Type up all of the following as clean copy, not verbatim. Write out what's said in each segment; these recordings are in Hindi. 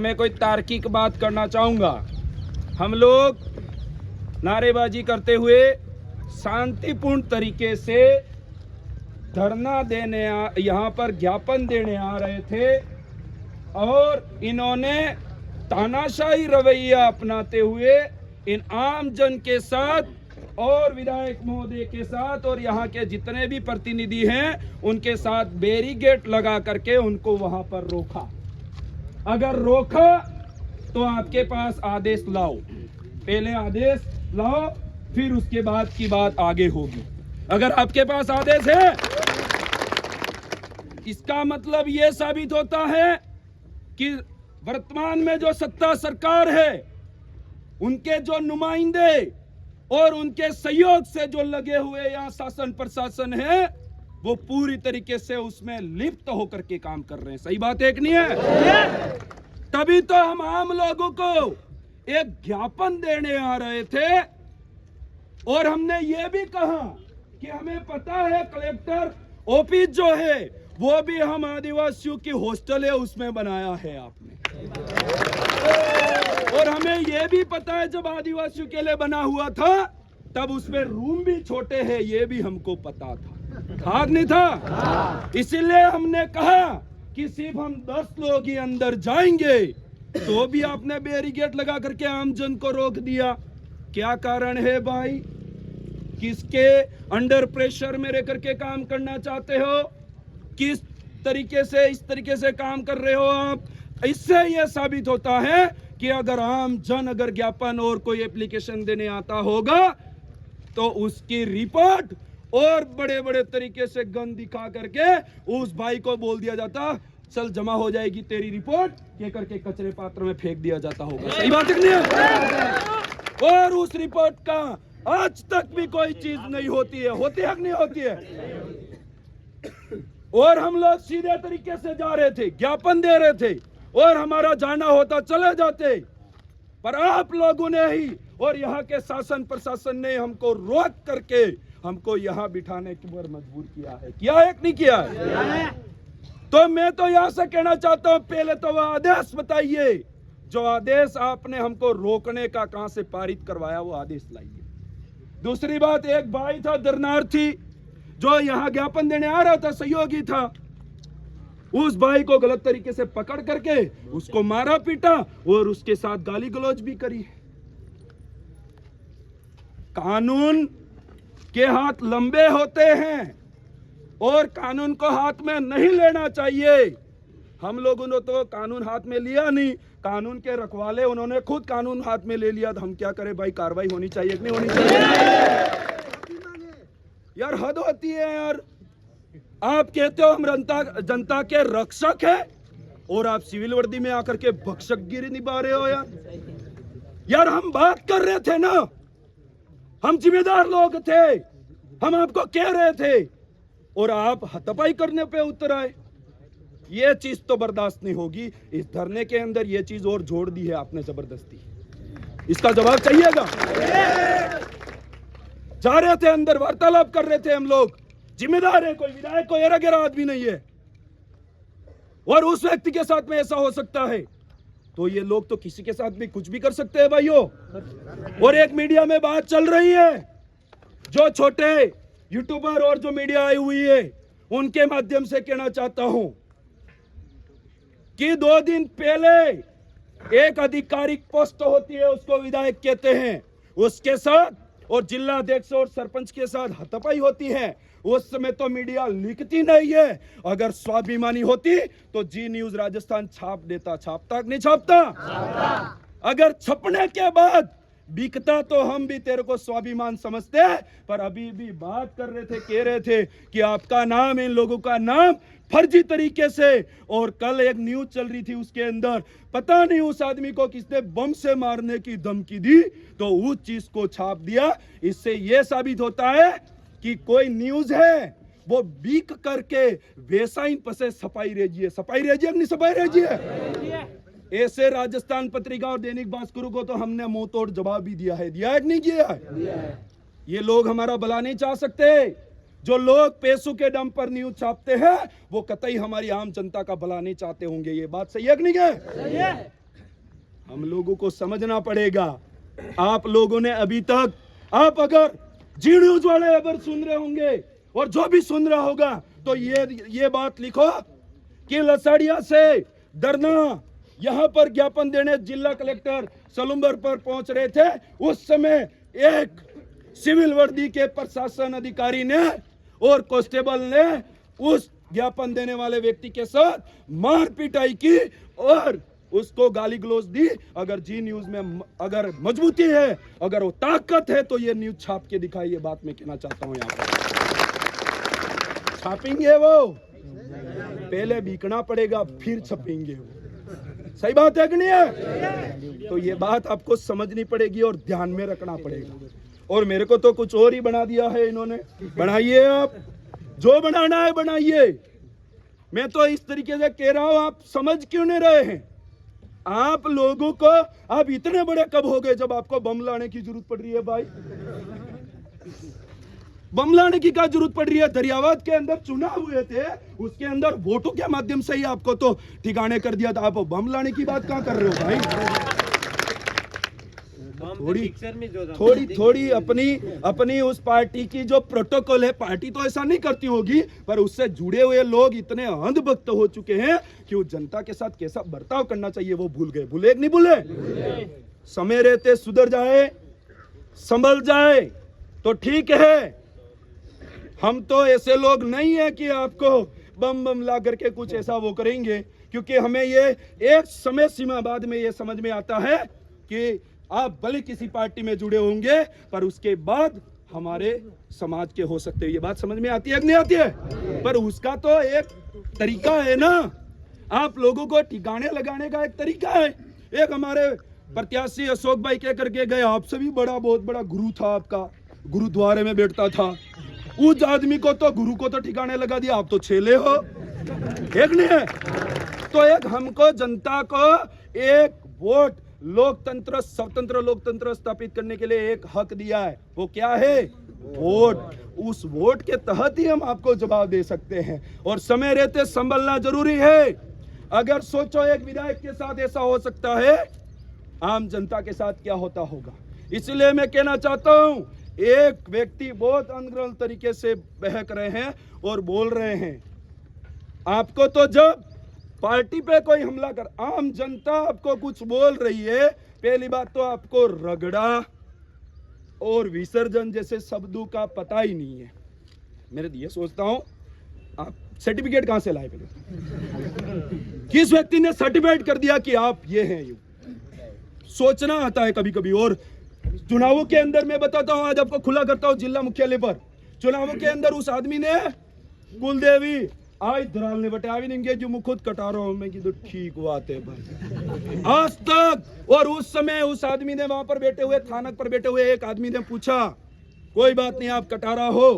मैं कोई तार्किक बात करना चाहूँगा। हम लोग नारेबाजी करते हुए शांतिपूर्ण तरीके से धरना देने यहाँ पर ज्ञापन देने आ रहे थे और इन्होंने तानाशाही रवैया अपनाते हुए इन आम जन के साथ और विधायक महोदय के साथ और यहाँ के जितने भी प्रतिनिधि हैं उनके साथ बैरिकेड लगा करके उनको वहां पर रोका। अगर रोका तो आपके पास आदेश लाओ, पहले आदेश लाओ, फिर उसके बाद की बात आगे होगी। अगर आपके पास आदेश है, इसका मतलब यह साबित होता है कि वर्तमान में जो सत्ता सरकार है, उनके जो नुमाइंदे और उनके सहयोग से जो लगे हुए यहाँ शासन प्रशासन है, वो पूरी तरीके से उसमें लिप्त होकर के काम कर रहे हैं। सही बात है कि नहीं है? तभी तो हम आम लोगों को एक ज्ञापन देने आ रहे थे और हमने ये भी कहा कि हमें पता है कलेक्टर ऑफिस जो है वो भी हम आदिवासियों की हॉस्टल है उसमें बनाया है आपने, और हमें यह भी पता है जब आदिवासियों के लिए बना हुआ था तब उसमें रूम भी छोटे हैं, ये भी हमको पता था नहीं था? इसीलिए हमने कहा कि सिर्फ हम 10 लोग ही अंदर जाएंगे, तो भी आपने बैरिकेड लगा करके आम जन को रोक दिया। क्या कारण है भाई? किसके अंडर प्रेशर में रह करके काम करना चाहते हो? किस तरीके से इस तरीके से काम कर रहे हो आप? इससे यह साबित होता है कि अगर आम जन अगर ज्ञापन और कोई एप्लीकेशन देने आता होगा तो उसकी रिपोर्ट और बड़े बड़े तरीके से गन दिखा करके उस भाई को बोल दिया जाता, चल जमा हो जाएगी तेरी रिपोर्ट, के करके कचरे पात्र में फेंक दिया जाता होगा। सही बात नहीं है? और उस रिपोर्ट का आज तक भी कोई चीज नहीं होती है। होती है कि नहीं होती है? और हम लोग सीधे तरीके से जा रहे थे, ज्ञापन दे रहे थे और हमारा जाना होता चले जाते, पर आप लोगों ने ही और यहाँ के शासन प्रशासन ने हमको रोक करके हमको यहाँ बिठाने की मजबूर किया है। किया है कि नहीं किया है? तो मैं तो यहाँ से कहना चाहता हूँ, पहले तो वह आदेश बताइए, जो आदेश आपने हमको रोकने का कहां से पारित करवाया, वो आदेश लाइए। दूसरी बात, एक भाई था दर्शनार्थी जो यहाँ ज्ञापन देने आ रहा था, सहयोगी था, उस भाई को गलत तरीके से पकड़ करके उसको मारा पीटा और उसके साथ गाली गलौज भी करी। कानून के हाथ लंबे होते हैं और कानून को हाथ में नहीं लेना चाहिए। हम लोगों ने तो कानून हाथ में लिया नहीं, कानून के रखवाले उन्होंने खुद कानून हाथ में ले लिया। तो हम क्या करें भाई? कार्रवाई होनी चाहिए कि नहीं होनी चाहिए? यार हद होती है यार। आप कहते हो हम जनता के रक्षक है और आप सिविल वर्दी में आकर के भक्षकगिरी निभा रहे हो। यार हम बात कर रहे थे ना, हम जिम्मेदार लोग थे, हम आपको कह रहे थे और आप हथपाई करने पे उतर आए। ये चीज तो बर्दाश्त नहीं होगी। इस धरने के अंदर ये चीज और जोड़ दी है आपने जबरदस्ती, इसका जवाब चाहिएगा। जा रहे थे अंदर, वार्तालाप कर रहे थे हम लोग, जिम्मेदार है, कोई विधायक कोई एरा गेरा आदमी नहीं है, और उस व्यक्ति के साथ में ऐसा हो सकता है तो ये लोग तो किसी के साथ भी कुछ भी कर सकते हैं भाइयों। और एक मीडिया में बात चल रही है, जो छोटे यूट्यूबर और जो मीडिया आई हुई है उनके माध्यम से कहना चाहता हूं कि 2 दिन पहले एक आधिकारिक पोस्ट होती है, उसको विधायक कहते हैं, उसके साथ और जिला अध्यक्ष और सरपंच के साथ हाथापाई होती है। उस समय तो मीडिया लिखती नहीं है, अगर स्वाभिमानी होती तो जी न्यूज राजस्थान छाप देता। छापता नहीं छापता? अगर छपने के बाद बिकता तो हम भी तेरे को स्वाभिमान समझते, पर अभी भी बात कर रहे थे, कह रहे थे कि आपका नाम, इन लोगों का नाम फर्जी तरीके से, और कल एक न्यूज चल रही थी उसके अंदर पता नहीं उस आदमी को किसने बम से मारने की धमकी दी तो उस चीज को छाप दिया। इससे यह साबित होता है कि कोई न्यूज है वो बीक करके वैसा पसे सफाई रेजिए। सफाई रेजिए नहीं सफाई रेजिए? ऐसे राजस्थान पत्रिका और दैनिक भास्कर को तो हमने मुंह तोड़ जवाब भी दिया है। दिया है कि नहीं किया है? ये लोग हमारा भला नहीं चाह सकते। जो लोग पैसों के दम पर न्यूज छापते हैं वो कतई हमारी आम जनता का भला नहीं चाहते होंगे। ये बात सही है कि नहीं है? हम लोगों को समझना पड़ेगा। आप लोगों ने अभी तक, आप अगर जी न्यूज वाले अगर सुन रहे होंगे और जो भी सुन रहा होगा तो ये बात लिखो कि लसाड़िया से डरना, यहां पर ज्ञापन देने जिला कलेक्टर सलूम्बर पर पहुंच रहे थे, उस समय एक सिविल वर्दी के प्रशासन अधिकारी ने और कांस्टेबल ने उस ज्ञापन देने वाले व्यक्ति के साथ मार पिटाई की और उसको गाली गलौज दी। अगर जी न्यूज में अगर मजबूती है, अगर वो ताकत है तो ये न्यूज छाप के दिखाई। ये बात मैं कहना चाहता हूं। यहाँ पर छापेंगे वो, पहले बिकना पड़ेगा फिर छपेंगे वो। सही बात है कि नहीं है? तो ये बात आपको समझनी पड़ेगी और ध्यान में रखना पड़ेगा। और मेरे को तो कुछ और ही बना दिया है इन्होंने। बनाइए, आप जो बनाना है बनाइए। मैं तो इस तरीके से कह रहा हूं, आप समझ क्यों नहीं रहे हैं? आप लोगों को, आप इतने बड़े कब हो गए जब आपको बम लाने की जरूरत पड़ रही है? भाई, बम लाने की क्या जरूरत पड़ रही है? दरियावाद के अंदर चुनाव हुए थे, उसके अंदर वोटों के माध्यम से ही आपको तो ठिकाने कर दिया था। आप बम लाने की बात कहां कर रहे हो भाई? थोड़ी अपनी उस पार्टी की जो प्रोटोकॉल है, पार्टी तो ऐसा नहीं करती होगी, पर उससे जुड़े हुए लोग इतने अंधभक्त हो चुके हैं कि वो जनता के साथ कैसा बर्ताव करना चाहिए वो भूल गए। भूले कि नहीं भूले? समय रहते सुधर जाए, संभल जाए तो ठीक है। हम तो ऐसे लोग नहीं है कि आपको बम ला करके कुछ ऐसा वो करेंगे, क्योंकि हमें ये एक समय सीमा बाद में ये समझ में आता है कि आप भले किसी पार्टी में जुड़े होंगे पर उसके बाद हमारे समाज के हो सकते हैं। ये बात समझ में आती है कि नहीं आती है? पर उसका तो एक तरीका है ना, आप लोगों को ठिकाने लगाने का एक तरीका है। एक हमारे प्रत्याशी अशोक भाई कह करके गए, आपसे भी बड़ा, बहुत बड़ा गुरु था आपका, गुरुद्वारे में बैठता था। उस आदमी को तो, गुरु को तो ठिकाने लगा दिया, आप तो छेले हो। एक नहीं है तो एक हमको जनता को एक वोट, लोकतंत्र, स्वतंत्र लोकतंत्र स्थापित करने के लिए एक हक दिया है। वो क्या है? वोट। उस वोट के तहत ही हम आपको जवाब दे सकते हैं। और समय रहते संभलना जरूरी है। अगर सोचो एक विधायक के साथ ऐसा हो सकता है, आम जनता के साथ क्या होता होगा? इसलिए मैं कहना चाहता हूं, एक व्यक्ति बहुत अनर्गल तरीके से बहक रहे हैं और बोल रहे हैं। आपको तो जब पार्टी पे कोई हमला कर, आम जनता आपको कुछ बोल रही है, पहली बात तो आपको रगड़ा और विसर्जन जैसे शब्दों का पता ही नहीं है। मेरे ये सोचता हूं, आप सर्टिफिकेट कहां से लाए? पहले किस व्यक्ति ने सर्टिफाइड कर दिया कि आप ये हैं? यू सोचना आता है कभी कभी। और चुनावों के अंदर मैं बताता हूं, आज आपको खुला करता हूं जिला मुख्यालय पर, चुनावों के अंदर उस आदमी ने कुलदेवी आज दराल ने बटावी नहीं जो मैं खुद कटा रहा हूं, मैं की तो ठीक बात है भाई, आज तक। और उस समय उस आदमी ने वहां पर बैठे हुए, थानक पर बैठे हुए एक आदमी ने पूछा, कोई बात नहीं आप कटारा हो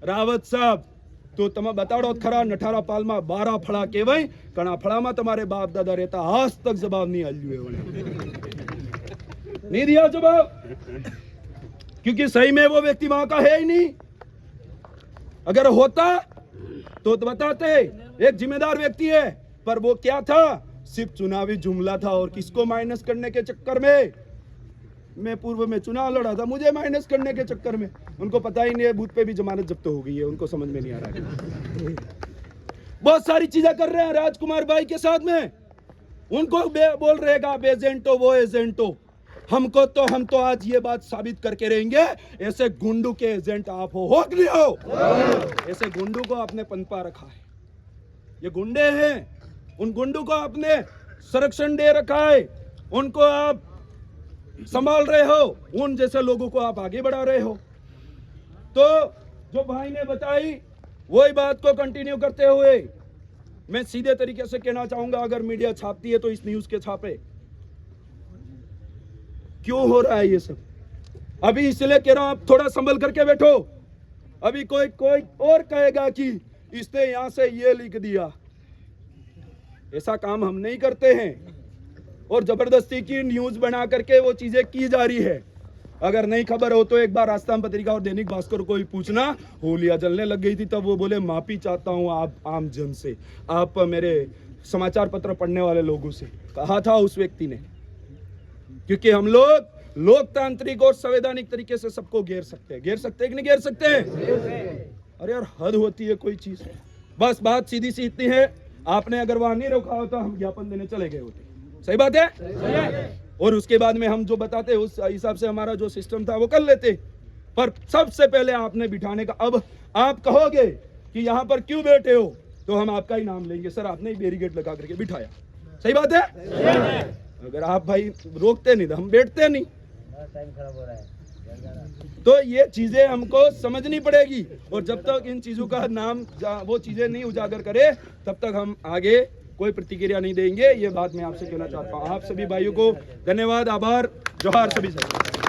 रावत साहब, तो तम बताड़ो खरा नठारा पाल में 12 फड़ा के वही कणा फड़ा में तुम्हारे बाप दादा रहता। आज तक जवाब नहीं आलू नहीं दिया जवाब, क्योंकि सही में वो व्यक्ति वहां का है ही नहीं। अगर होता तो बताते, एक जिम्मेदार व्यक्ति है, पर वो क्या था? सिर्फ चुनावी जुमला था। और किसको माइनस करने के चक्कर में? मैं पूर्व में चुनाव लड़ा था, मुझे माइनस करने के चक्कर में। उनको पता ही नहीं है, बूथ पे भी जमानत जब्त हो गई है, उनको समझ में नहीं आ रहा है। बहुत सारी चीजें कर रहे हैं राजकुमार भाई के साथ में, उनको बोल रहेगा आप एजेंट हो, वो एजेंट हो। हमको तो, हम तो आज ये बात साबित करके रहेंगे, ऐसे गुंडू के एजेंट आप हो कि नहीं हो? ऐसे गुंडू को आपने पनपा रखा है, ये गुंडे हैं, उन गुंडू को आपने संरक्षण दे रखा है, उनको आप संभाल रहे हो, उन जैसे लोगों को आप आगे बढ़ा रहे हो। तो जो भाई ने बताई वही बात को कंटिन्यू करते हुए मैं सीधे तरीके से कहना चाहूंगा, अगर मीडिया छापती है तो इस न्यूज के छापे। क्यों हो रहा है ये सब? अभी इसलिए कह रहा हूं, आप थोड़ा संभल करके बैठो। अभी कोई और कहेगा कि इसने यहां से ये लिख दिया, ऐसा काम हम नहीं करते हैं। और जबरदस्ती की न्यूज बना करके वो चीजें की जा रही है। अगर नहीं खबर हो तो एक बार राजस्थान पत्रिका और दैनिक भास्कर को ही पूछना, होलियां जलने लग गई थी तब वो बोले माफी चाहता हूं आप आम जन से, आप मेरे समाचार पत्र पढ़ने वाले लोगों से, कहा था उस व्यक्ति ने। क्योंकि हम लोग लोकतांत्रिक और संवैधानिक तरीके से सबको घेर सकते हैं कि नहीं घेर सकते? अरे यार हद होती है कोई चीज। बस बात सीधी सी इतनी है, आपने अगर वहां नहीं रोका होता हम ज्ञापन देने चले गए होते। सही बात है? और उसके बाद में हम जो बताते उस हिसाब से हमारा जो सिस्टम था वो कर लेते। पर सबसे पहले आपने बिठाने का, अब आप कहोगे कि यहाँ पर क्यों बैठे हो, तो हम आपका ही नाम लेंगे, सर आपने ही बैरिकेड लगा करके बिठाया। सही बात है? अगर आप भाई रोकते नहीं तो हम बैठते नहीं। टाइम खराब हो रहा है। तो ये चीजें हमको समझनी पड़ेगी, और जब तक इन चीजों का नाम वो चीजें नहीं उजागर करे तब तक हम आगे कोई प्रतिक्रिया नहीं देंगे। ये बात मैं आपसे कहना चाहता हूँ। आप सभी भाइयों को धन्यवाद, आभार, जोहार सभी से।